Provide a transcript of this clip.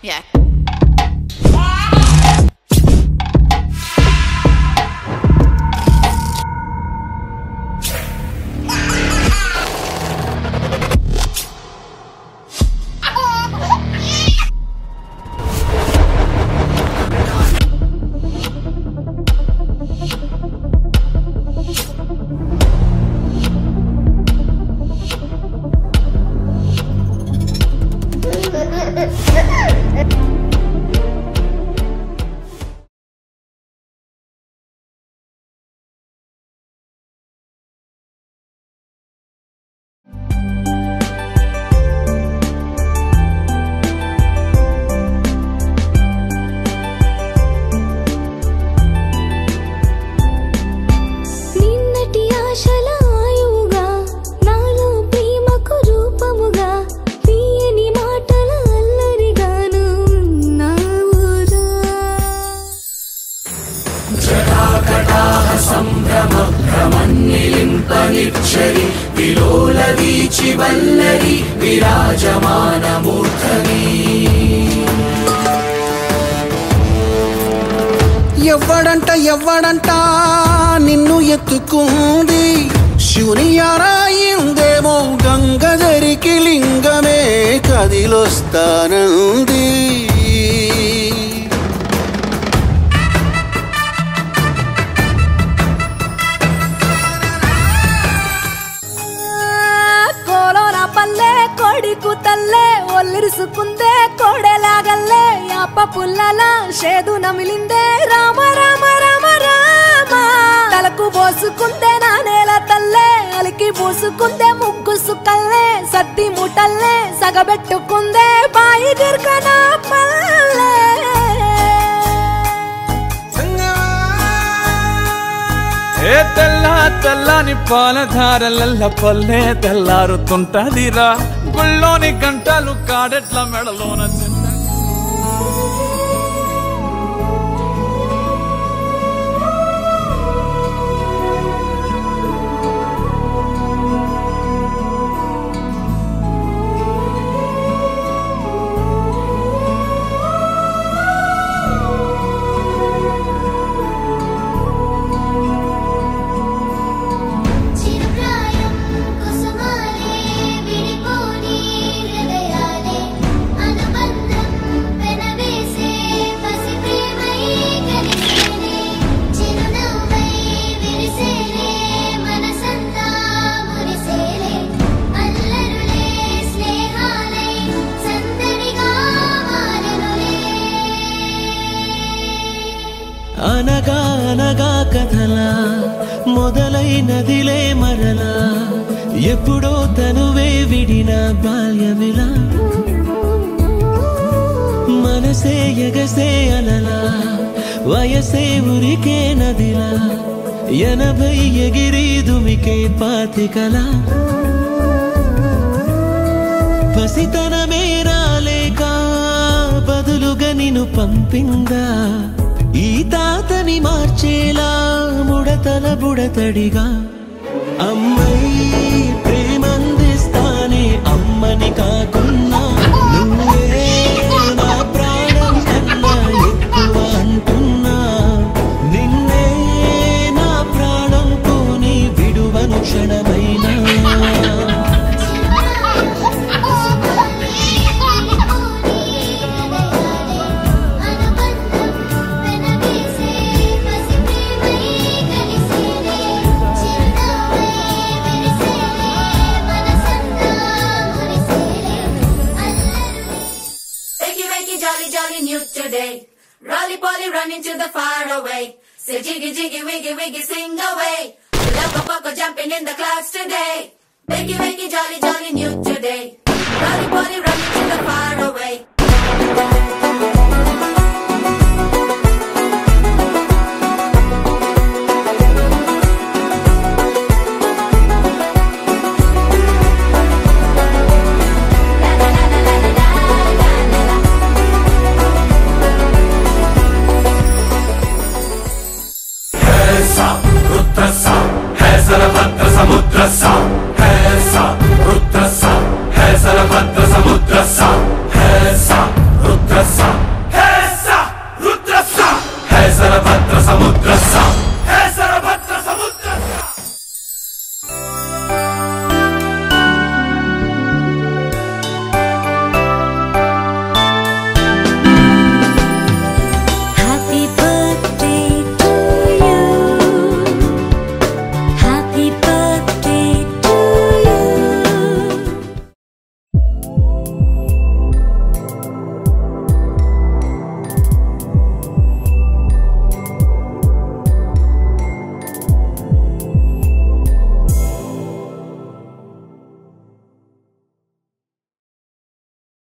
Yeah. విలోలవీచి వల్లరి విరాజమాన మూర్ధని ఎవ్వడంట నిన్ను ఎత్తుకుంది శివుని యారాయిందేమో గంగధరికి లింగమే కదిలొస్తానంది తల్లే ఒల్లిరుసుకుందే కోడెలాగల్లే యాప పుల్లల షేదు నమిలిందే రామ రామ రామ రామ తలకు పోసుకుందే నా నేల తల్లే అలికి పూసుకుందే ముగ్గు సుక్కల్లే సద్ది ముటల్లే సగబెట్టుకుందే బాయి గిర్కన పల్లె తెల్లని పాలధారలల్ల పల్లె తెల్లారుతుంటదిరా గుళ్ళోని గంటలు కాడెట్ల మెడలోన అనగా అనగా కథలా మొదలైనదిలే మరలా ఎప్పుడో తనువే విడిన బాల్యమిలా మనసే ఎగసే అలలా వయసే ఉరికే నదిలా 80 ఎగిరి దుమికే పాతికలా పసితనమే రాలేక బదులుగా నిన్ను పంపిందా ఈ తాతని మార్చేలా ముడతల బుడతడిగా అమ్మయ్య ప్రేమందిస్తానే అమ్మని కాకున్నా నువ్వే నా ప్రాణం కన్నా ఎక్కువ అంటున్నా నిన్నే నా ప్రాణం పోని విడువను క్షణమైనా Jolly new today. Rolly poly running to the far away. Say jiggy jiggy wiggy wiggy sing away. Loco poco jumping in the clouds today. Wakey wakey jolly new today. Rolly poly running